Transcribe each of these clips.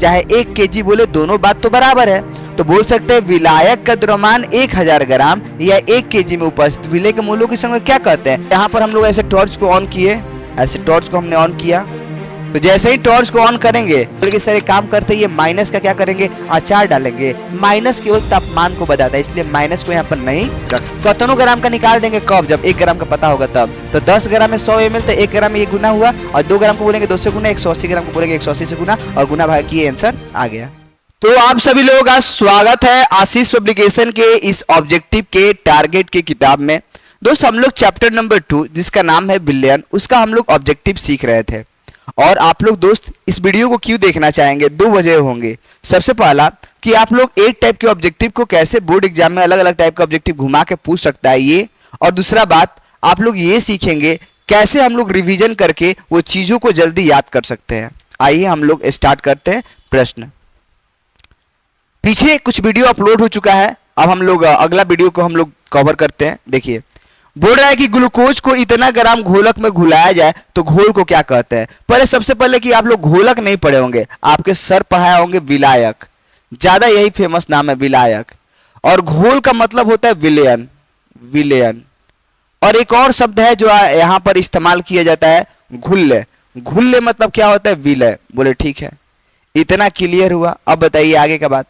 चाहे 1 केजी बोले, दोनों बात तो बराबर है। तो बोल सकते हैं विलायक का द्रव्यमान 1000 ग्राम या 1 केजी में उपस्थित विलेय के मोलों की संख्या क्या कहते हैं। यहाँ पर हम लोग ऐसे टॉर्च को ऑन किए, ऐसे टॉर्च को हमने ऑन किया, तो जैसे ही टॉर्च को ऑन करेंगे तो सारे काम करते ही ये माइनस का क्या करेंगे, आचार डालेंगे। माइनस केवल तापमान को बताता है, इसलिए माइनस को यहाँ पर नहीं रख। 17 ग्राम का निकाल देंगे कब, जब 1 ग्राम का पता होगा तब। तो 10 ग्राम में 100 ml, तो 1 ग्राम में ये गुना हुआ, और 2 ग्राम को बोलेंगे 2 से गुना, 180 ग्राम को बोलेंगे 180 से गुना, और गुना भाग किए आंसर आ गया। तो आप सभी लोगों का स्वागत है आशीष पब्लिकेशन के इस ऑब्जेक्टिव के टारगेट की किताब में। दोस्त हम लोग चैप्टर नंबर 2 जिसका नाम है विलयन, उसका हम लोग ऑब्जेक्टिव सीख रहे थे। और आप लोग दोस्त इस वीडियो को क्यों देखना चाहेंगे, 2 वजह होंगे। सबसे पहला कि आप लोग एक टाइप के ऑब्जेक्टिव को कैसे बोर्ड एग्जाम में अलग अलग टाइप का ऑब्जेक्टिव घुमा के पूछ सकता है ये, और दूसरा बात आप लोग ये सीखेंगे कैसे हम लोग रिवीजन करके वो चीजों को जल्दी याद कर सकते हैं। आइए हम लोग स्टार्ट करते हैं प्रश्न। पीछे कुछ वीडियो अपलोड हो चुका है, अब हम लोग अगला वीडियो को हम लोग कवर करते हैं। देखिए बोल रहा है कि ग्लूकोज को इतना ग्राम घोलक में घुलाया जाए तो घोल को क्या कहते हैं। पहले सबसे पहले कि आप लोग घोलक नहीं पढ़े होंगे, आपके सर पढ़ाए होंगे विलायक, ज्यादा यही फेमस नाम है विलायक। और घोल का मतलब होता है विलयन, विलयन। और एक और शब्द है जो यहाँ पर इस्तेमाल किया जाता है, घुल्ले। घुल्ले मतलब क्या होता है, विलय। बोले ठीक है, इतना क्लियर हुआ। अब बताइए आगे का बात।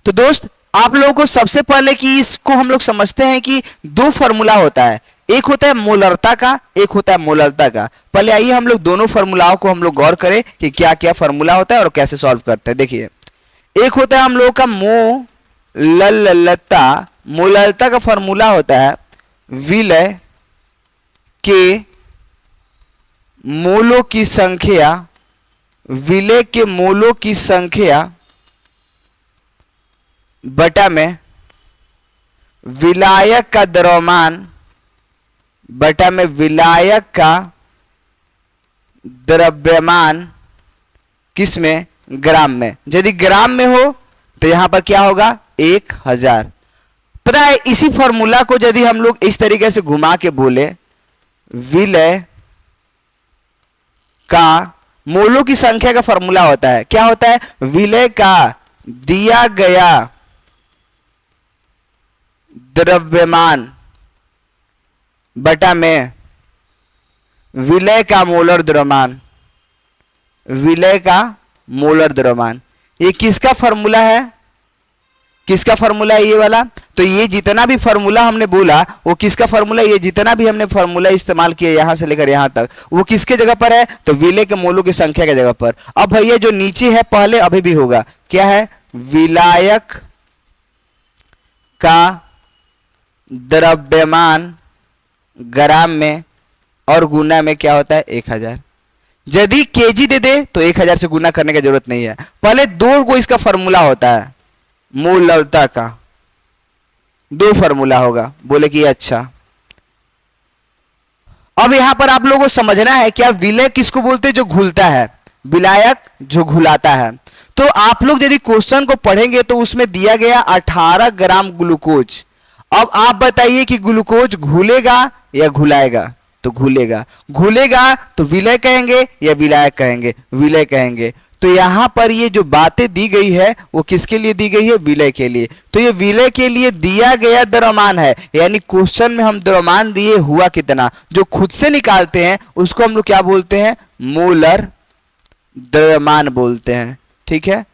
तो दोस्त आप लोगों को सबसे पहले कि इसको हम लोग समझते हैं कि 2 फॉर्मूला होता है, एक होता है मोलरता का, एक होता है मोलरता का। पहले आइए हम लोग दोनों फॉर्मूलाओं को हम लोग गौर करें कि क्या क्या फॉर्मूला होता है और कैसे सॉल्व करते हैं। देखिए एक होता है हम लोगों का मोललता। मोललता का फॉर्मूला होता है विलय के मोलों की संख्या, विलय के मोलों की संख्या बटा में विलायक का द्रव्यमान बटा में विलायक का द्रव्यमान, किस में, ग्राम में। यदि ग्राम में हो तो यहां पर क्या होगा, 1000। पता है इसी फॉर्मूला को यदि हम लोग इस तरीके से घुमा के बोले, विलय का मोलों की संख्या का फॉर्मूला होता है, क्या होता है, विलय का दिया गया द्रव्यमान बटा में विलय का मोलर द्रव्यमान, विलय का मोलर द्रव्यमान। ये किसका फॉर्मूला है, किसका फॉर्मूला है, ये वाला। तो ये जितना भी फॉर्मूला हमने बोला वो किसका फॉर्मूला, ये जितना भी हमने फॉर्मूला इस्तेमाल किया यहां से लेकर यहां तक, वो किसके जगह पर है, तो विलय के मोलों की संख्या के जगह पर। अब भैया जो नीचे है पहले अभी भी होगा, क्या है, विलायक का द्रव्यमान ग्राम में और गुना में क्या होता है, 1000। यदि केजी दे दे तो 1000 से गुना करने की जरूरत नहीं है, पहले 2 को इसका फॉर्मूला होता है, मोललता का 2 फॉर्मूला होगा। बोले कि अच्छा। अब यहां पर आप लोगों को समझना है क्या विलय किसको बोलते हैं, जो घुलता है, विलायक जो घुलाता है। तो आप लोग यदि क्वेश्चन को पढ़ेंगे तो उसमें दिया गया 18 ग्राम ग्लूकोज। अब आप बताइए कि ग्लूकोज घुलेगा या घुलाएगा, तो घुलेगा। घुलेगा तो विलय कहेंगे या विलायक कहेंगे, विलय कहेंगे। तो यहां पर ये जो बातें दी गई है वो किसके लिए दी गई है, विलय के लिए। तो ये विलय के लिए दिया गया द्रव्यमान है, यानी क्वेश्चन में हम द्रव्यमान दिए हुआ कितना, जो खुद से निकालते हैं उसको हम लोग क्या बोलते हैं, मोलर द्रव्यमान बोलते हैं। ठीक है।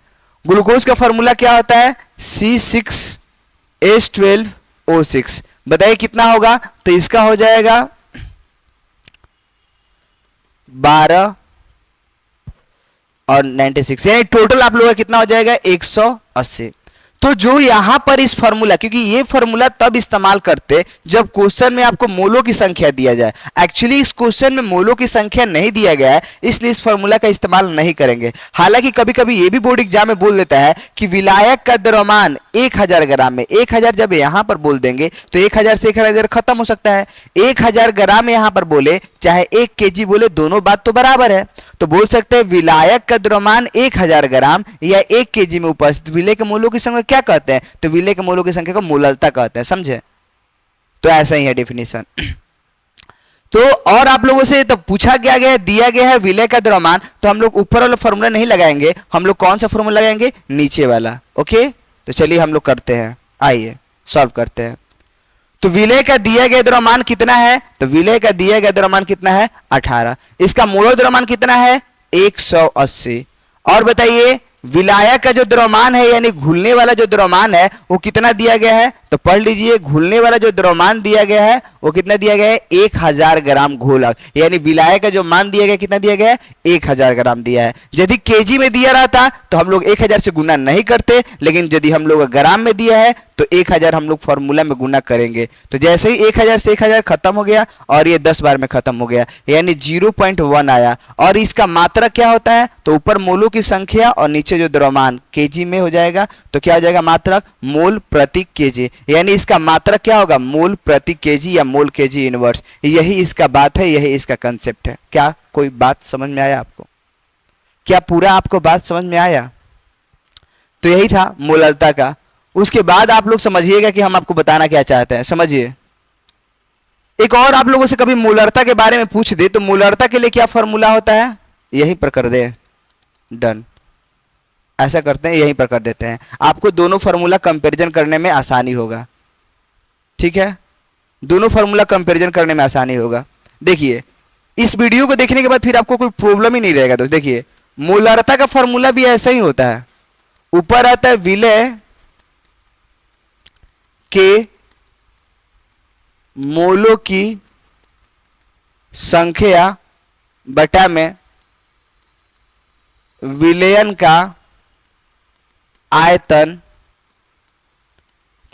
ग्लूकोज का फॉर्मूला क्या होता है, C6H12O6। बताइए कितना होगा, तो इसका हो जाएगा 12 और 96, यानी टोटल आप लोगों का कितना हो जाएगा, 180। तो जो यहां पर इस फार्मूला, क्योंकि ये फार्मूला तब इस्तेमाल करते जब क्वेश्चन में आपको मोलों की संख्या दिया जाए। एक्चुअली इस क्वेश्चन में मोलों की संख्या नहीं दिया गया है, इसलिए इस फार्मूला का इस्तेमाल नहीं करेंगे। हालांकि कभी कभी ये भी बोर्ड एग्जाम में बोल देता है कि विलायक का द्रव्यमान 1000 ग्राम में, 1000 जब यहां पर बोल देंगे तो 1000 से 1000 खत्म हो सकता है। 1000 ग्राम यहां पर बोले चाहे 1 केजी बोले, दोनों बात तो बराबर है। तो बोल सकते हैं विलायक का द्रव्यमान 1000 ग्राम या 1 केजी में उपस्थित विलय के मोलों की संख्या क्या कहते हैं, तो विलय के मोलों की संख्या को मोललता कहते हैं। समझे, तो ऐसा ही है डेफिनेशन। तो और आप लोगों से तो पूछा गया है, दिया गया है विलय का द्रव्यमान, तो हम लोग ऊपर वाला फॉर्मूला नहीं लगाएंगे, हम लोग कौन सा फॉर्मूला लगाएंगे, नीचे वाला। ओके, तो चलिए हम लोग करते हैं, आइए सॉल्व करते हैं। तो विलय का दिया गया द्रव्यमान कितना है, तो विलय का दिया गया द्रव्यमान कितना है 18। इसका मोलर द्रव्यमान कितना है 180। और बताइए विलायक का जो द्रव्यमान है यानी घुलने वाला जो द्रव्यमान है वो कितना दिया गया है, तो पढ़ लीजिए, घुलने वाला जो द्रव्यमान दिया गया है वो कितना दिया गया है 1000 ग्राम घोलक, यानी विलायक का जो मान दिया गया कितना दिया गया है 1000 ग्राम दिया है। यदि केजी में दिया रहता तो हम लोग 1000 से गुना नहीं करते, लेकिन यदि हम लोग ग्राम में दिया है तो 1000 हम लोग फॉर्मूला में गुना करेंगे। तो जैसे ही 1000 से 1000 खत्म हो गया और ये 10 बार में खत्म हो गया, यानी 0.1 आया। और इसका मात्रक क्या होता है, तो ऊपर मोलों की संख्या और नीचे जो द्रव्यमान केजी में हो जाएगा, तो क्या हो जाएगा मात्रक मोल प्रति केजी, यानी इसका मात्रक क्या होगा मोल प्रति केजी या मोल केजी इनवर्स। यही इसका बात है, यही इसका कंसेप्ट है। क्या कोई बात समझ में आया आपको, क्या पूरा आपको बात समझ में आया? तो यही था मोलरता का। उसके बाद आप लोग समझिएगा कि हम आपको बताना क्या चाहते हैं, समझिए। एक और आप लोगों से कभी मोलरता के बारे में पूछ दे तो मोलरता के लिए क्या फॉर्मूला होता है, यहीं पर कर दे, डन, ऐसा करते हैं, यहीं पर कर देते हैं। आपको दोनों फार्मूला कंपैरिजन करने में आसानी होगा, ठीक है, दोनों फार्मूला कंपैरिजन करने में आसानी होगा। देखिए इस वीडियो को देखने के बाद फिर आपको कोई प्रॉब्लम ही नहीं रहेगा। दोस्त देखिए मोलरता का फॉर्मूला भी ऐसा ही होता है, ऊपर आता है विलय के मोलों की संख्या बटा में विलयन का आयतन,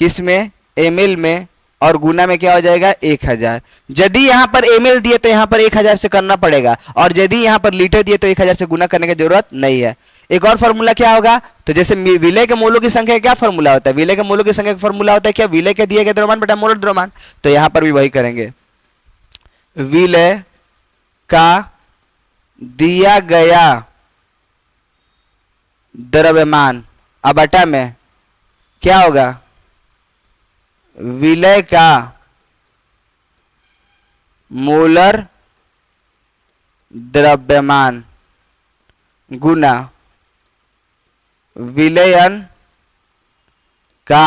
किसमें एमएल में, और गुना में क्या हो जाएगा 1000। यदि यहां पर एमएल दिए तो यहां पर 1000 से करना पड़ेगा, और यदि यहां पर लीटर दिए तो 1000 से गुना करने की जरूरत नहीं है। एक और फॉर्मूला क्या होगा, तो जैसे विलय के मोलों की संख्या क्या फॉर्मूला होता है, विलय के मोलों की संख्या का फॉर्मूला होता है क्या, विलय के दिए गए द्रव्यमान बटा मोलर द्रव्यमान। तो यहां पर भी वही करेंगे, विलय का दिया गया द्रव्यमान अब बटा में क्या होगा विलय का मोलर द्रव्यमान गुना विलयन का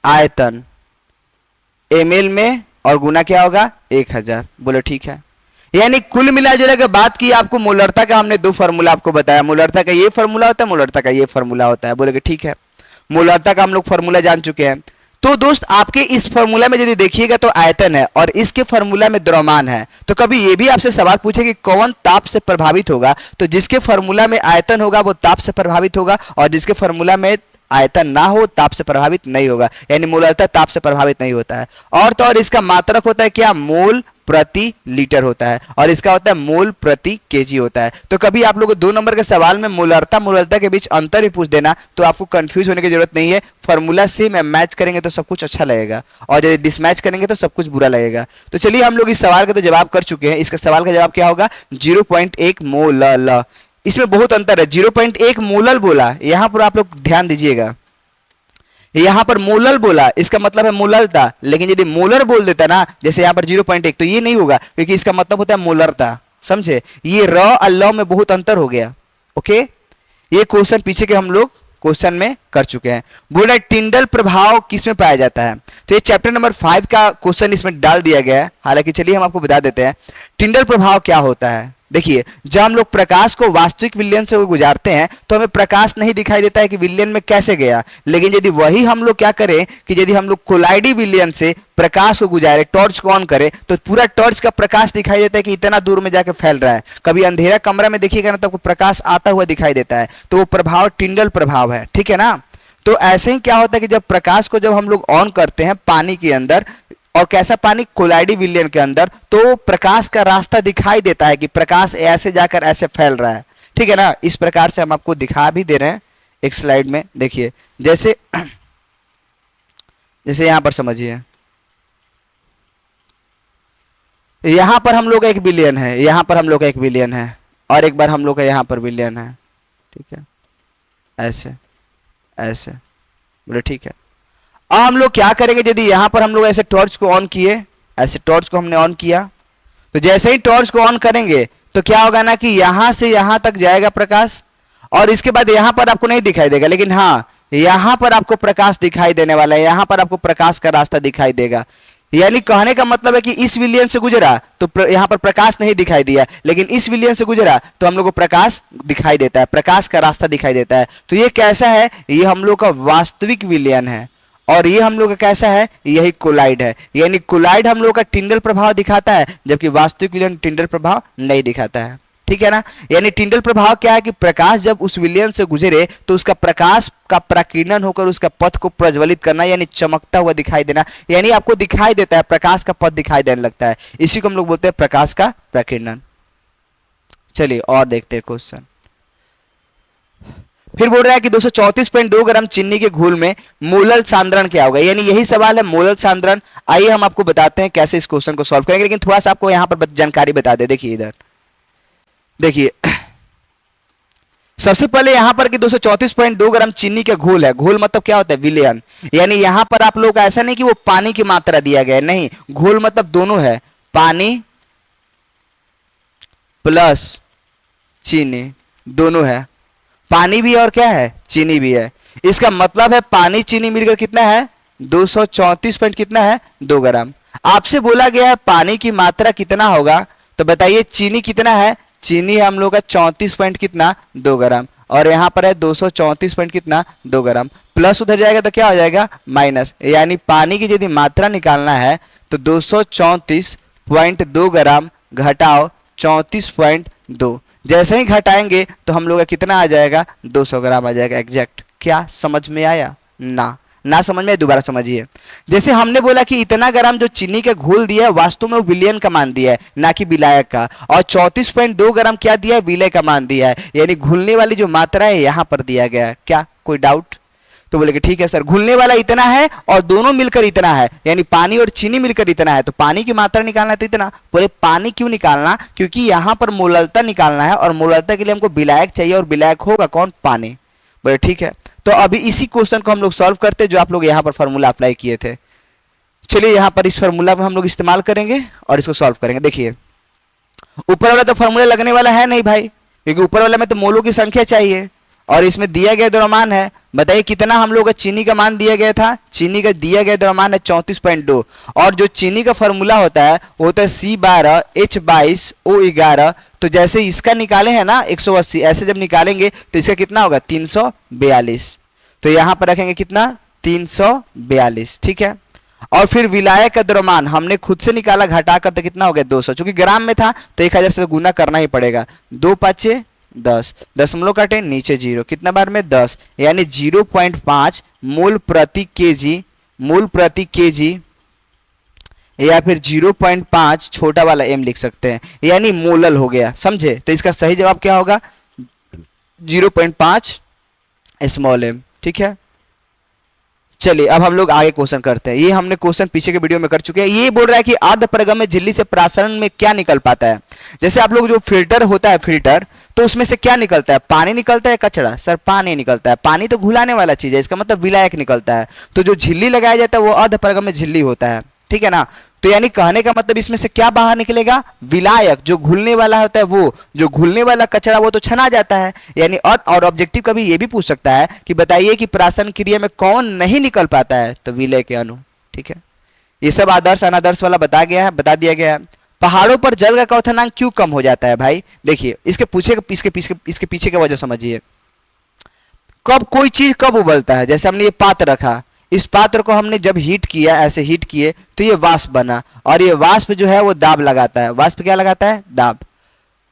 आयतन एमएल में, और गुना क्या होगा 1000। बोलो ठीक है। यानी कुल मिला के बात की आपको मोलरता का हमने दो फार्मूला आपको बताया, मोलरता का ये फार्मूला होता है, मोलरता का ये फार्मूला होता है। बोले ठीक है, मोलरता का हम लोग फार्मूला जान चुके हैं। तो दोस्त आपके इस फार्मूला में यदि देखिएगा तो आयतन है और इसके फार्मूला में द्रव्यमान है। तो कभी ये भी आपसे सवाल पूछे कि कौन ताप से प्रभावित होगा, तो जिसके फार्मूला में आयतन होगा वो ताप से प्रभावित होगा, और जिसके फार्मूला में आयतन ना हो ताप से प्रभावित नहीं होगा, यानी मोलरता ताप से प्रभावित नहीं होता है। और तो और इसका मात्रक होता है क्या, मोल प्रति लीटर होता है, और इसका होता है मोल प्रति केजी होता है। तो कभी आप लोगों को 2 नंबर के सवाल में मोलरता के बीच अंतर भी पूछ देना तो आपको कंफ्यूज होने की जरूरत नहीं है। फॉर्मूला से में मैच करेंगे तो सब कुछ अच्छा लगेगा, और यदि डिसमैच करेंगे तो सब कुछ बुरा लगेगा। तो चलिए हम लोग इस सवाल का तो जवाब कर चुके हैं। इसका सवाल का जवाब क्या होगा 0.1 मोल। इसमें बहुत अंतर है, 0.1 मोलल बोला, यहां पर आप लोग ध्यान दीजिएगा, यहां पर मोलल बोला इसका मतलब है मोललता, लेकिन यदि मोलर बोल देता ना जैसे यहां पर 0.1 तो ये नहीं होगा, क्योंकि इसका मतलब होता है मोलरता। समझे, ये र और ल में बहुत अंतर हो गया। ओके, ये क्वेश्चन पीछे के हम लोग क्वेश्चन में कर चुके हैं। बोल रहे टिंडल प्रभाव किस में पाया जाता है, तो ये चैप्टर नंबर 5 का क्वेश्चन इसमें डाल दिया गया है। हालांकि चलिए हम आपको बता देते हैं टिंडल प्रभाव क्या होता है। देखिए जब हम लोग प्रकाश को वास्तविक विलयन से गुजारते हैं तो हमें प्रकाश नहीं दिखाई देता है कि विलयन में कैसे गया, लेकिन यदि वही हम लोग क्या करें कि यदि हम लोग कोलाइडी विलयन से प्रकाश को गुजारे, टॉर्च को ऑन करें, तो पूरा टॉर्च का प्रकाश दिखाई देता है कि इतना दूर में जाके फैल रहा है। कभी अंधेरा कमरा में देखिएगा ना तो आपको प्रकाश आता हुआ दिखाई देता है, तो वो प्रभाव टिंडल प्रभाव है। ठीक है ना, तो ऐसे ही क्या होता है कि जब प्रकाश को जब हम लोग ऑन करते हैं पानी के अंदर, और कैसा पानी, कोलाइडी विलयन के अंदर, तो प्रकाश का रास्ता दिखाई देता है कि प्रकाश ऐसे जाकर ऐसे फैल रहा है। ठीक है ना, इस प्रकार से हम आपको दिखा भी दे रहे हैं एक स्लाइड में। देखिए जैसे जैसे यहां पर समझिए, यहां पर हम लोग 1 बिलियन है, यहां पर हम लोग 1 बिलियन है, और एक बार हम लोग का यहां पर बिलियन है। ठीक है, ऐसे ऐसे बोले ठीक है। अब हम लोग क्या करेंगे, यदि यहाँ पर हम लोग ऐसे टॉर्च को ऑन किए, ऐसे टॉर्च को हमने ऑन किया, तो जैसे ही टॉर्च को ऑन करेंगे तो क्या होगा ना कि यहां से यहां तक जाएगा प्रकाश, और इसके बाद यहां पर आपको नहीं दिखाई देगा, लेकिन हाँ यहां पर आपको प्रकाश दिखाई देने वाला है, यहां पर आपको प्रकाश का रास्ता दिखाई देगा। यानी कहने का मतलब है कि इस विलियन से गुजरा तो यहां पर प्रकाश नहीं दिखाई दिया, लेकिन इस विलियन से गुजरा तो हम लोग को प्रकाश दिखाई देता है, प्रकाश का रास्ता दिखाई देता है। तो ये कैसा है, ये हम लोग का वास्तविक विलियन है, और ये हम लोग का कैसा है, यही कोलाइड है। यानी कोलाइड हम लोग का टिंडल प्रभाव दिखाता है, जबकि वास्तविक विलयन टिंडल प्रभाव नहीं दिखाता है। ठीक है ना। यानी टिंडल प्रभाव क्या है कि प्रकाश जब उस विलयन से गुजरे तो उसका प्रकाश का प्रकीर्णन होकर उसका पथ को प्रज्वलित करना, यानी चमकता हुआ दिखाई देना, यानी आपको दिखाई देता है, प्रकाश का पथ दिखाई देने लगता है। इसी को हम लोग बोलते हैं प्रकाश का प्रकीर्णन। चलिए और देखते हैं क्वेश्चन। फिर बोल रहा है कि 234.2 ग्राम चीनी के घोल में मोलल सांद्रण क्या होगा। यानी यही सवाल है, मोलल सांद्रण। आइए हम आपको बताते हैं कैसे इस क्वेश्चन को सॉल्व करेंगे, लेकिन थोड़ा सा आपको यहां पर जानकारी बता दे। देखिए इधर देखिए, सबसे पहले यहां पर कि 234.2 ग्राम चीनी का घोल है। घोल मतलब क्या होता है, विलयन। यानी यहां पर आप लोग ऐसा नहीं कि वो पानी की मात्रा दिया गया है, नहीं, घोल मतलब दोनों है, पानी प्लस चीनी दोनों है, पानी भी और क्या है, चीनी भी है। इसका मतलब है पानी चीनी मिलकर कितना है, 234 पॉइंट कितना है, 2 ग्राम। आपसे बोला गया है पानी की मात्रा कितना होगा, तो बताइए चीनी कितना है, चीनी हम लोग का 34 पॉइंट कितना, 2 ग्राम, और यहाँ पर है 234 पॉइंट कितना, 2 ग्राम। प्लस उधर जाएगा तो क्या हो जाएगा, माइनस। यानी पानी की यदि मात्रा निकालना है तो 234.2 ग्राम घटाओ 34.2, जैसे ही घटाएंगे तो हम लोग का कितना आ जाएगा, 200 ग्राम आ जाएगा एग्जैक्ट। क्या समझ में आया, ना समझ में, दोबारा समझिए। जैसे हमने बोला कि इतना ग्राम जो चीनी का घोल दिया है वास्तव में वो विलयन का मान दिया है, ना कि विलायक का, और 34.2 ग्राम क्या दिया है, विलय का मान दिया है। यानी घुलने वाली जो मात्रा है यहां पर दिया गया है। क्या कोई डाउट, तो बोले कि ठीक है सर, घुलने वाला इतना है और दोनों मिलकर इतना है, यानी पानी और चीनी मिलकर इतना है, तो पानी की मात्रा निकालना है तो इतना। बोले पानी क्यों निकालना, क्योंकि यहां पर मोललता निकालना है, और मोललता के लिए हमको विलायक चाहिए, और विलायक होगा कौन, पानी। बोले ठीक है, तो अभी इसी क्वेश्चन को हम लोग सॉल्व करते हैं जो आप लोग यहाँ पर फॉर्मूला अप्लाई किए थे। चलिए यहाँ पर इस फॉर्मूला को हम लोग इस्तेमाल करेंगे और इसको सॉल्व करेंगे। देखिए ऊपर वाला तो फॉर्मूला लगने वाला है नहीं भाई, क्योंकि ऊपर वाले में तो मोलों की संख्या चाहिए, और इसमें दिया गया द्रव्यमान है। बताइए कितना हम लोग का चीनी का मान दिया गया था, चीनी का दिया गया द्रव्यमान है 34.2, और जो चीनी का फॉर्मूला होता है वो होता है C12H22O11। तो जैसे इसका निकाले हैं ना 180, ऐसे जब निकालेंगे तो इसका कितना होगा, 342। तो यहां पर रखेंगे कितना, 342। ठीक है, और फिर विलायक का द्रव्यमान हमने खुद से निकाला, घटाकर तो कितना हो गया, 200। चूंकि ग्राम में था तो 1000 से गुना करना ही पड़ेगा। 2 5 10, दशमलव काटे नीचे 0, कितना बार में 10, यानी 0.5 मोल प्रति केजी, मोल प्रति केजी, या फिर 0.5 छोटा वाला m लिख सकते हैं, यानी मोलल हो गया। समझे, तो इसका सही जवाब क्या होगा, 0.5 स्मॉल m। ठीक है, चलिए अब हम लोग आगे क्वेश्चन करते हैं। ये हमने क्वेश्चन पीछे के वीडियो में कर चुके हैं। ये बोल रहा है कि अर्धपरिगम्य झिल्ली से प्रासरण में क्या निकल पाता है। जैसे आप लोग जो फिल्टर होता है, फिल्टर, तो उसमें से क्या निकलता है, पानी निकलता है, कचरा। सर पानी निकलता है, पानी तो घुलाने वाला चीज है, इसका मतलब विलायक निकलता है। तो जो झिल्ली लगाया जाता है वो अर्धपरिगम्य झिल्ली होता है। ठीक है ना, तो यानी कहने का मतलब इसमें से क्या बाहर निकलेगा, विलायक। जो घुलने वाला होता है वो, जो घुलने वाला कचरा वो तो छना जाता है। यानी और ऑब्जेक्टिव कभी ये भी पूछ सकता है कि बताइए कि प्राशन क्रिया में कौन नहीं निकल पाता है, तो विलय के अणु। ठीक है, ये सब आदर्श अनादर्श वाला बता दिया गया है। पहाड़ों पर जल का क्वथनांक क्यों कम हो जाता है भाई। देखिए इसके पीछे का वजह समझिए। कब कोई चीज कब उबलता है, जैसे हमने ये पात्र रखा, इस पात्र को हमने जब हीट किया, ऐसे हीट किए तो ये वाष्प बना, और ये वाष्प जो है वो दाब लगाता है। वाष्प क्या लगाता है, दाब।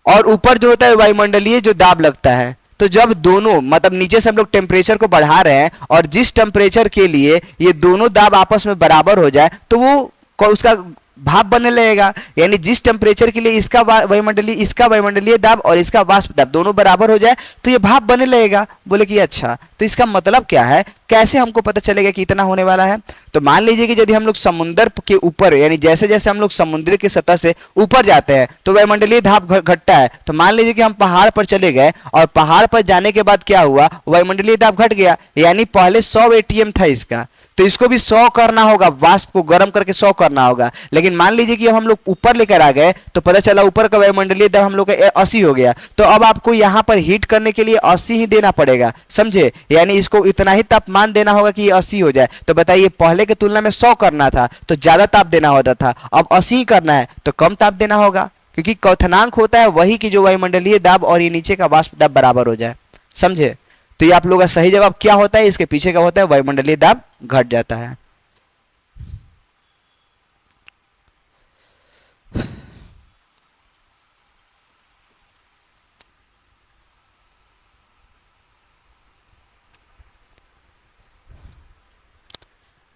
और ऊपर जो होता है वायुमंडलीय जो दाब लगता है। तो जब दोनों, मतलब नीचे से हम लोग टेम्परेचर को बढ़ा रहे हैं, और जिस टेम्परेचर के लिए ये दोनों दाब आपस में बराबर हो जाए तो वो उसका भाप बनने लगेगा। यानी जिस टेम्परेचर के लिए इसका वायुमंडलीय दाब और इसका वाष्प दाब दोनों बराबर हो जाए तो ये भाप बनने लगेगा। बोले कि अच्छा, तो इसका मतलब क्या है, कैसे हमको पता चलेगा कि इतना होने वाला है। तो मान लीजिए कि यदि हम लोग समुद्र के ऊपर, यानी जैसे जैसे हम लोग समुद्र की सतह से ऊपर जाते हैं तो वायुमंडलीय दाब घटता है। तो मान लीजिए कि हम पहाड़ पर चले गए, और पहाड़ पर जाने के बाद क्या हुआ, वायुमंडलीय दाब घट गया। यानी पहले 100 ATM था इसका, तो इसको भी 100 करना होगा, वाष्प को गर्म करके 100 करना होगा। लेकिन मान लीजिए कि अब हम लोग ऊपर लेकर आ गए तो पता चला ऊपर का वायुमंडलीय दाब हम लोग का 80 हो गया, तो अब आपको यहाँ पर हीट करने के लिए 80 ही देना पड़ेगा, समझे। यानी इसको इतना ही तापमान देना होगा कि ये 80 हो जाए। तो बताइए पहले की तुलना में 100 करना था तो ज्यादा ताप देना होता था, अब 80 करना है तो कम ताप देना होगा, क्योंकि क्वथनांक होता है वही कि जो वायुमंडलीय दाब और ये नीचे का वाष्प दाब बराबर हो जाए, समझे। तो ये आप लोगों का सही जवाब क्या होता है, इसके पीछे का होता है वायुमंडलीय दाब घट जाता है।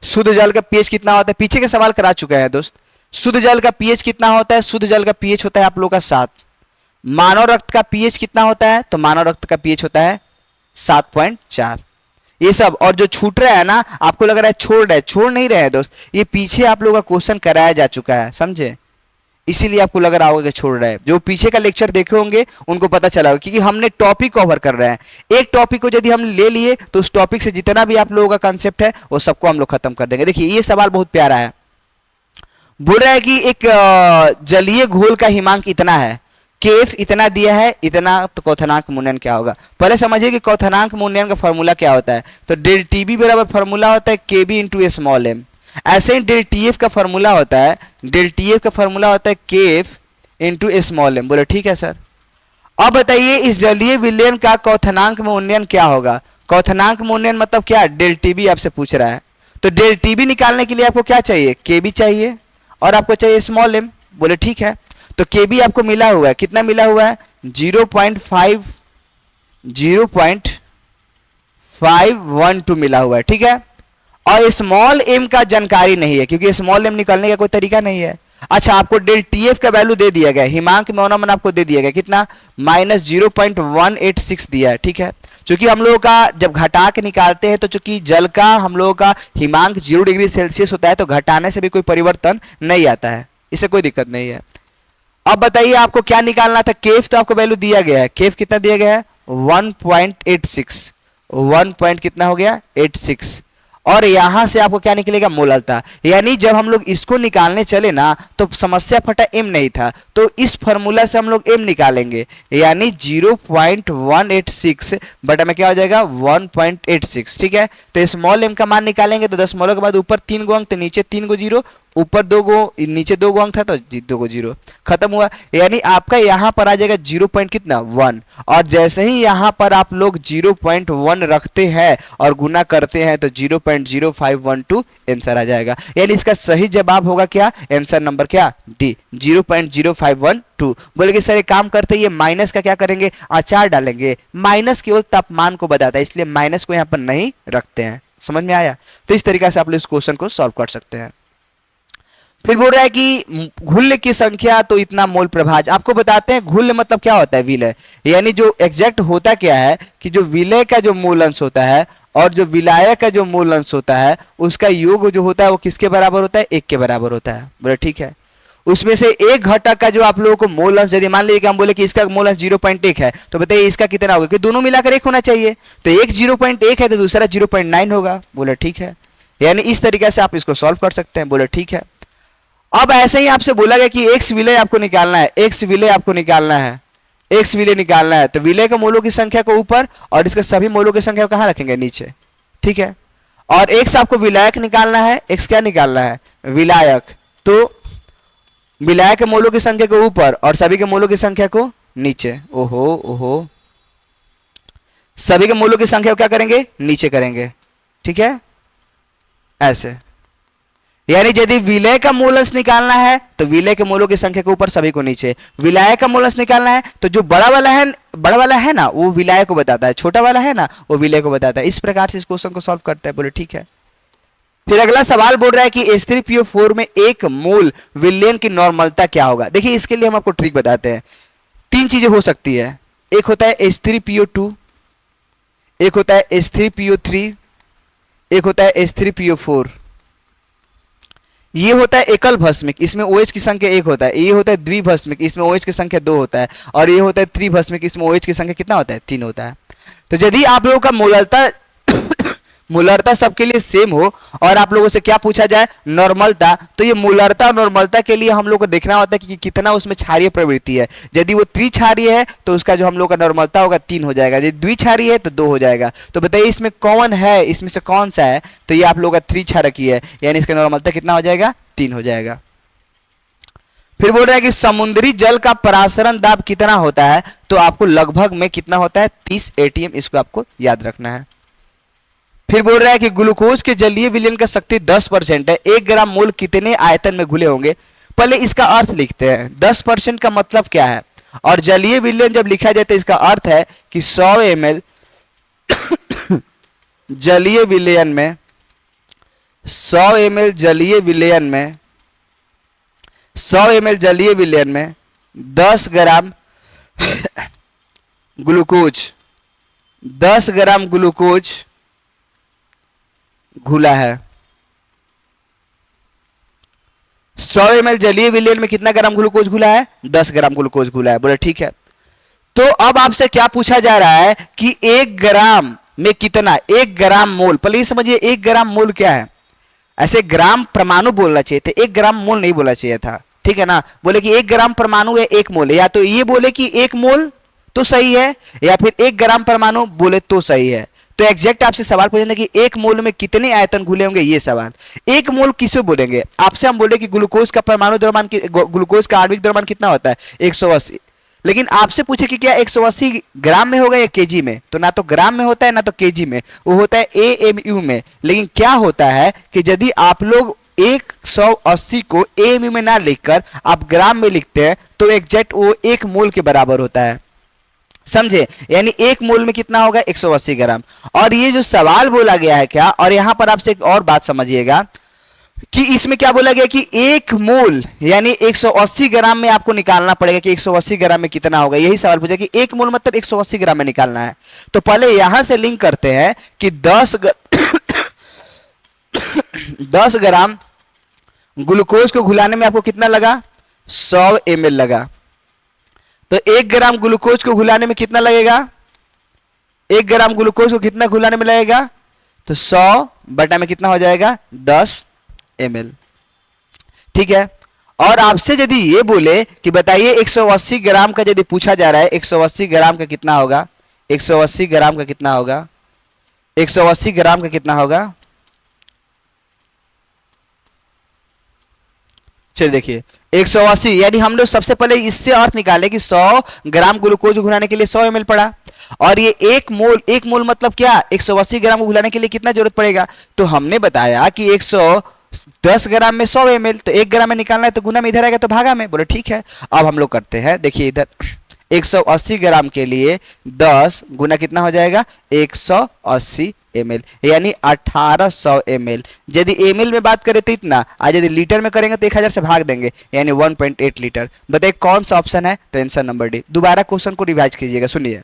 शुद्ध जल का पीएच कितना होता है, पीछे के सवाल करा चुके हैं दोस्त। शुद्ध जल का पीएच कितना होता है, शुद्ध जल का पीएच होता है आप लोगों का 7। मानव रक्त का पीएच कितना होता है, तो मानव रक्त का पीएच होता है 7.4। ये सब और जो छूट रहा है ना, आपको लग रहा है छोड़ रहे, छोड़ नहीं रहे हैं दोस्त, ये पीछे आप लोगों का क्वेश्चन कराया जा चुका है, समझे। इसीलिए आपको लग रहा होगा कि छोड़ रहे हैं। जो पीछे का लेक्चर देखे होंगे उनको पता चला होगा, क्योंकि हमने टॉपिक कवर कर रहे हैं। एक टॉपिक को यदि हम ले लिए तो उस टॉपिक से जितना भी आप लोगों का कंसेप्ट है वो सबको हम लोग खत्म कर देंगे। देखिए ये सवाल बहुत प्यारा है, बोल रहा है कि एक जलीय घोल का हिमांक इतना है, केफ इतना दिया है, इतना, तो क्वथनांक मूल्यांकन क्या होगा। पहले समझिए कि क्वथनांक मूल्यांकन का फॉर्मूला क्या होता है। तो डेल टीबी बराबर फॉर्मूला होता है केबी इंटू स्मॉल एम। ऐसे ही डेल टीएफ का फॉर्मूला होता है, डेल टीएफ का फॉर्मूला होता है केफ इंटू स्मॉल एम। बोले ठीक है सर। अब बताइए इस जलीय विलयन का क्वथनांक में उन्नयन क्या होगा। क्वथनांक में उन्नयन मतलब क्या, डेल टीबी आपसे पूछ रहा है। तो डेल टीबी निकालने के लिए आपको क्या चाहिए, केबी चाहिए और आपको चाहिए स्मॉल एम। बोले ठीक है। तो केबी आपको मिला हुआ है, कितना मिला हुआ है, 0.512 मिला हुआ है, ठीक है। और स्मॉल एम का जानकारी नहीं है, क्योंकि स्मॉल एम निकालने का कोई तरीका नहीं है। अच्छा आपको डेल टीएफ का वैल्यू दे दिया गया, हिमांक में होना मन आपको दे दिया गया कितना, -0.186 दिया है, ठीक है। चूंकि हम लोगों का जब घटा के निकालते हैं तो चूंकि जल का हम लोगों का हिमांक 0 डिग्री सेल्सियस होता है, तो घटाने से भी कोई परिवर्तन नहीं आता है, इससे कोई दिक्कत नहीं है। अब बताइए आपको क्या निकालना था, केफ तो आपको वैल्यू दिया गया है, केफ कितना दिया गया है 1.86, 1 पॉइंट कितना हो गया 86, और यहां से आपको क्या निकलेगा मोललता। यानी जब हम लोग इसको निकालने चले ना तो समस्या फटा एम नहीं था, तो इस फॉर्मूला से हम लोग एम निकालेंगे, यानी 0.186 बटा में क्या हो जाएगा 1.86, ठीक है। तो स्मॉल एम का मान निकालेंगे तो 10 के बाद ऊपर 3 गो अंक, तो नीचे 3 गो जीरो, ऊपर 2 गो, नीचे 2 गो अंक था तो 2 गो जीरो, खत्म हुआ। यानी आपका यहां पर आ जाएगा 0 पॉइंट कितना 1, और जैसे ही यहां पर आप लोग 0.1 रखते हैं और गुना करते हैं तो 0.0512 आंसर आ जाएगा। यानी इसका सही जवाब होगा क्या, आंसर नंबर क्या डी, 0.0512। बोले कि सर एक काम करते ये माइनस का क्या करेंगे, आचार डालेंगे। माइनस केवल तापमान को बताता है, इसलिए माइनस को यहाँ पर नहीं रखते हैं, समझ में आया। तो इस तरीके से आप लोग इस क्वेश्चन को सॉल्व कर सकते हैं। फिर बोल रहा है कि घुल्य की संख्या तो इतना मोल प्रभाज। आपको बताते हैं घुल्य मतलब क्या होता है, विलय। यानी जो एग्जैक्ट होता क्या है कि जो विलय का जो मूल अंश होता है और जो विलायक का जो मूल अंश होता है उसका योग जो होता है वो किसके बराबर होता है, 1 के बराबर होता है। बोले ठीक है। उसमें से एक घटक का जो आप लोगों को मोल अंश, यदि मान लीजिए कि हम बोले कि इसका मोल अंश 0.1 है, तो बताइए इसका कितना होगा, कि दोनों मिलाकर 1 होना चाहिए। तो एक 0.1 है तो दूसरा 0.9 होगा। बोले ठीक है। यानी इस तरीके से आप इसको सॉल्व कर सकते हैं। बोले ठीक है। अब ऐसे ही आपसे बोला गया कि एक्स विलय आपको निकालना है, एक्स विलय आपको निकालना है, एक्स विलय निकालना है। तो विलय के मोलों की संख्या को ऊपर और इसके सभी मोलों की संख्या को कहां रखेंगे, नीचे, ठीक है। और एक्स आपको विलायक निकालना है, एक्स क्या निकालना है विलायक। तो विलायक के मोलों की संख्या को ऊपर और सभी के मोलों की संख्या को नीचे। ओहो ओहो, सभी के मोलों की संख्या को क्या करेंगे, नीचे करेंगे, ठीक है, ऐसे। यानी यदि विलय का मूल अंश निकालना है तो विलय के मूलों की संख्या के ऊपर सभी को नीचे, विलायक का मूल अंश निकालना है तो जो बड़ा वाला है ना वो विलय को बताता है, छोटा वाला है ना वो विलय को बताता है। इस प्रकार से इस क्वेश्चन को सॉल्व करते हैं। बोले ठीक है। फिर अगला सवाल बोल रहा है कि H3PO4 में 1 मोल विलयन की नॉर्मलता क्या होगा। देखिए इसके लिए हम आपको ट्रिक बताते हैं। 3 चीजें हो सकती है, एक होता है H3PO2, एक होता है H3PO3, एक होता है H3PO4। ये होता है एकल भस्मिक, इसमें OH की संख्या 1 होता है। ये होता है द्विभस्मिक, इसमें OH की संख्या 2 होता है। और ये होता है त्रिभस्मिक, इसमें OH की संख्या कितना होता है 3 होता है। तो यदि आप लोगों का मोललता मूलरता सबके लिए सेम हो और आप लोगों से क्या पूछा जाए, नॉर्मलता, तो ये मूलरता और नॉर्मलता के लिए हम लोग को देखना होता है कि कितना उसमें क्षारीय प्रवृत्ति है। यदि वो त्रिक्षारीय है तो उसका जो हम लोग का नॉर्मलता होगा 3 हो जाएगा, यदि द्विक्षारीय है तो 2 हो जाएगा। तो बताइए इसमें कौन है, इसमें से कौन सा है, तो ये आप लोग का त्रिक्षारकीय है, यानी इसका नॉर्मलता कितना हो जाएगा, 3 हो जाएगा। फिर बोल रहा है कि समुद्री जल का परासरण दाब कितना होता है, तो आपको लगभग में कितना होता है, 30 एटीएम, इसको आपको याद रखना है। फिर बोल रहा है कि ग्लूकोज के जलीय विलयन का शक्ति 10% है, 1 ग्राम मोल कितने आयतन में घुले होंगे। पहले इसका अर्थ लिखते हैं, 10% का मतलब क्या है, और जलीय विलयन जब लिखा जाए तो इसका अर्थ है कि 100 ml जलीय विलयन में 100 ml जलीय विलयन में 100 ml जलीय विलयन में 10 ग्राम ग्लूकोज 10 ग्राम ग्लूकोज घुला है। 100 ml जलीय विलयन में कितना ग्राम ग्लूकोज घुला है, 10 ग्राम ग्लूकोज घुला है। बोले ठीक है। तो अब आपसे क्या पूछा जा रहा है कि 1 ग्राम में कितना, 1 ग्राम मोल। पहले समझिए 1 ग्राम मोल क्या है, ऐसे ग्राम परमाणु बोलना चाहिए था, 1 ग्राम मोल नहीं बोलना चाहिए था, ठीक है ना। बोले कि 1 ग्राम परमाणु है 1 मोल, या तो ये बोले कि 1 मोल तो सही है, या फिर 1 ग्राम परमाणु बोले तो सही है। तो एग्जैक्ट आपसे सवाल पूछेंगे कि 1 मोल में कितने आयतन घुले होंगे, ये सवाल। 1 मोल किसे बोलेंगे, आपसे हम बोले कि ग्लूकोज का परमाणु द्रव्यमान, ग्लूकोज का आणविक द्रव्यमान कितना होता है, 180। लेकिन आपसे पूछे कि क्या 180 ग्राम में होगा या केजी में, तो ना तो ग्राम में होता है ना तो केजी में, वो होता है एएमयू में। लेकिन क्या होता है कि यदि आप लोग 180 को एएमयू में ना लिखकर आप ग्राम में लिखते हैं तो एग्जैक्ट वो 1 मोल के बराबर होता है, समझे। यानी 1 मोल में कितना होगा, 180 ग्राम। और ये जो सवाल बोला गया है क्या, और यहां पर आपसे एक और बात समझिएगा कि इसमें क्या बोला गया कि 1 मोल यानी 180 ग्राम में आपको निकालना पड़ेगा कि 180 ग्राम में कितना होगा। यही सवाल पूछा कि 1 मोल मतलब 180 ग्राम में निकालना है। तो पहले यहां से लिंक करते हैं कि 10 ग्राम ग्लूकोज को घुलाने में आपको कितना लगा, 100 ml लगा। तो 1 ग्राम ग्लूकोज को घुलाने में कितना लगेगा, 1 ग्राम ग्लूकोज को कितना घुलाने में लगेगा, तो 100 बटा में कितना हो जाएगा, 10 ml, ठीक है। और आपसे यदि ये बोले कि बताइए 180 ग्राम का यदि पूछा जा रहा है, 180 ग्राम का कितना होगा, 180 ग्राम का कितना होगा, 180 ग्राम का कितना होगा, चलिए देखिए 180, यानी हम लोग सबसे पहले इससे अर्थ निकाले कि 100 ग्राम ग्लूकोज घुलाने के लिए 100 ml पड़ा, और ये 1 मोल मतलब क्या, 180 ग्राम को घुलाने के लिए कितना जरूरत पड़ेगा। तो हमने बताया कि 110 ग्राम में 100 ml, तो 1 ग्राम में निकालना है तो गुना में इधर आएगा तो भागा में। बोले ठीक है। अब हम लोग करते हैं, देखिए इधर 180 ग्राम के लिए 10 गुना कितना हो जाएगा, 180 ml, यानी 1800 ml। यदि ml में बात करें तो इतना, आज यदि लीटर में करेंगे तो 1000 से भाग देंगे, यानी 1.8 लीटर। बताइए कौन सा ऑप्शन है, तो आंसर नंबर डी। दोबारा क्वेश्चन को रिवाइज कीजिएगा, सुनिए।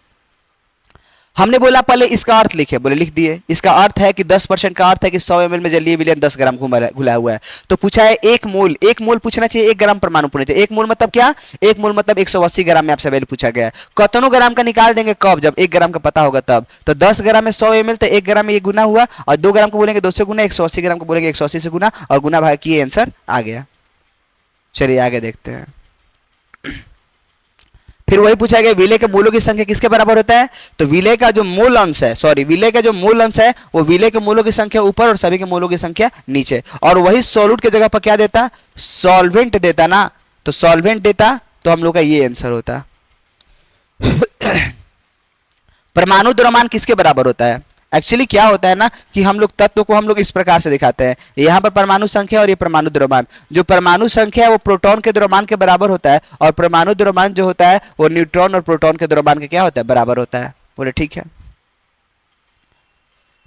हमने बोला पहले इसका अर्थ लिखे, बोले लिख दिए। इसका अर्थ है कि 10% का अर्थ है कि 100 ml में जलीय विलयन 10 ग्राम घुला हुआ है। तो पूछा है 1 मोल, 1 मोल पूछना चाहिए, 1 ग्राम परमाणु पूछना चाहिए। 1 मोल मतलब क्या, 1 मोल मतलब 180 ग्राम में आपसे वैल्यू पूछा गया है। कितनों ग्राम का निकाल देंगे, कब, जब 1 ग्राम का पता होगा तब। तो 10 ग्राम में 100 ml, तो 1 ग्राम में ये गुना हुआ, और 2 ग्राम को बोलेंगे 2 से गुना, 180 ग्राम को बोलेंगे 180 से गुना, और गुना भाग किए आंसर आ गया। चलिए आगे देखते हैं। फिर वही पूछा गया विलय के मूलों की संख्या किसके बराबर होता है, तो विलय का जो मूल अंश है, विलय का जो मूल अंश है वो विलय के मूलों की संख्या ऊपर और सभी के मूलों की संख्या नीचे। और वही सॉल्यूट के जगह पर क्या देता, सॉल्वेंट देता ना, तो सॉल्वेंट देता तो हम लोग का ये आंसर होता। परमाणु द्रव्यमान किसके बराबर होता है, एक्चुअली क्या होता है ना कि हम लोग तत्व को हम लोग इस प्रकार से दिखाते हैं, यहाँ पर परमाणु संख्या और ये परमाणु द्रव्यमान। जो परमाणु संख्या है वो प्रोटॉन के द्रव्यमान के बराबर होता है, और परमाणु द्रव्यमान जो होता है वो न्यूट्रॉन और प्रोटॉन के द्रव्यमान के क्या होता है, बराबर होता है। बोले ठीक है।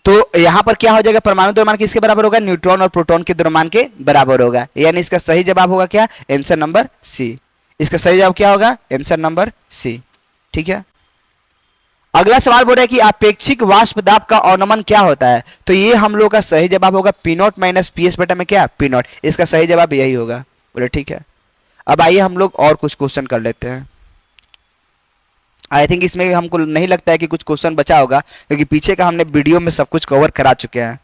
तो यहाँ पर क्या हो जाएगा, परमाणु द्रव्यमान किसके बराबर होगा, न्यूट्रॉन और प्रोटॉन के द्रव्यमान के बराबर होगा। यानी इसका सही जवाब होगा क्या, आंसर नंबर सी। इसका सही जवाब क्या होगा, आंसर नंबर सी, ठीक है। अगला सवाल बोल रहा है कि अपेक्षिक वाष्प दाब का अवनमन क्या होता है, तो ये हम लोग का सही जवाब होगा P0 माइनस PS बटा में क्या, P0। इसका सही जवाब यही होगा। बोले ठीक है। अब आइए हम लोग और कुछ क्वेश्चन कर लेते हैं। आई थिंक इसमें हमको नहीं लगता है कि कुछ क्वेश्चन बचा होगा, क्योंकि पीछे का हमने वीडियो में सब कुछ कवर करा चुके हैं।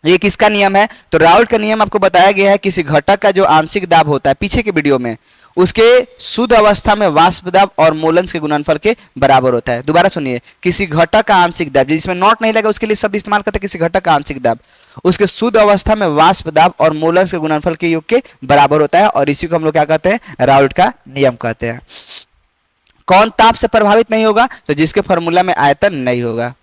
ये किसका नियम है? तो राउल्ट का नियम आपको बताया गया है, किसी घटक का जो आंशिक दाब होता है पीछे के वीडियो में, उसके शुद्ध अवस्था में वाष्प दाब और मोलंस के गुणनफल के बराबर होता है। दोबारा सुनिए, किसी घटक का आंशिक दाब, जिसमें नॉट नहीं लगा उसके लिए शब्द इस्तेमाल करते हैं, किसी घटक का आंशिक दाब उसके शुद्ध अवस्था में वाष्प दाब और मोलंस के गुणनफल के योग के बराबर होता है, और इसी को हम लोग क्या कहते हैं? राउल्ट का नियम कहते हैं। कौन ताप से प्रभावित नहीं होगा? तो जिसके फॉर्मूला में आयतन नहीं होगा।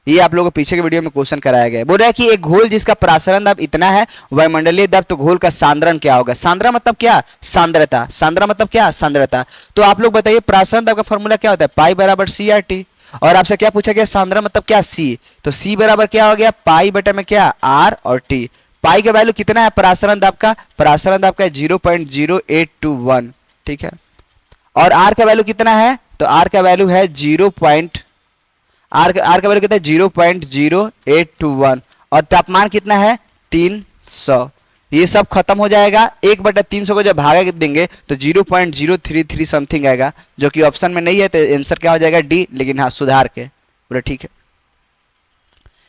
ये आप लोगों को पीछे के वीडियो में क्वेश्चन कराया गया है। बोल रहा है कि एक घोल जिसका प्रासरण दाब इतना है, वायुमंडलीय दाब, तो घोल का सांद्रण क्या होगा? सांद्रा मतलब क्या? सांद्रता। सांद्रा मतलब क्या? सांद्रता। तो आप लोग बताइए प्रासरण दाब का फॉर्मूला क्या होता है? पाई बराबर सी आर टी। और आपसे क्या पूछा गया? सांद्रा मतलब क्या? सी। तो सी बराबर क्या हो गया? पाई बटे में क्या? आर और टी। पाई का वैल्यू कितना है प्रासरण दाब का? प्रासरण दाब का 0.0821, ठीक है। और आर का वैल्यू कितना है? तो आर का वैल्यू है आर का वैल्यू कितना है? 0.0821। और तापमान कितना है? 300। ये सब खत्म हो जाएगा। 1/300 को जब भागा देंगे तो 0.033 समथिंग आएगा, जो कि ऑप्शन में नहीं है, तो आंसर क्या हो जाएगा? डी। लेकिन हाँ, सुधार के बोले ठीक है।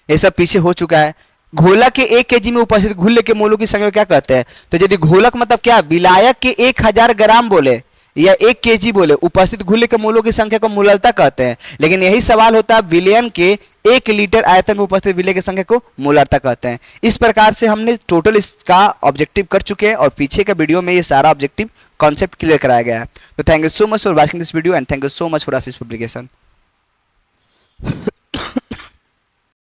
ये सब पीछे हो चुका है। घोलक के 1 केजी में उपस्थित घुल्ले के मोलों की संख्या क्या कहते हैं? तो यदि घोलक मतलब क्या? विलायक के 1000 ग्राम बोले या 1 केजी बोले, उपस्थित घुल्ले के मोलों की संख्या को मोललता कहते हैं। लेकिन यही सवाल होता है विलयन के 1 लीटर आयतन में उपस्थित विलय की संख्या को मोलरता कहते हैं। इस प्रकार से हमने टोटल इसका ऑब्जेक्टिव कर चुके हैं, और पीछे का वीडियो में ये सारा ऑब्जेक्टिव कॉन्सेप्ट क्लियर कराया गया है। तो thank you so much for watching this video, and thank you so much for Ashish publication.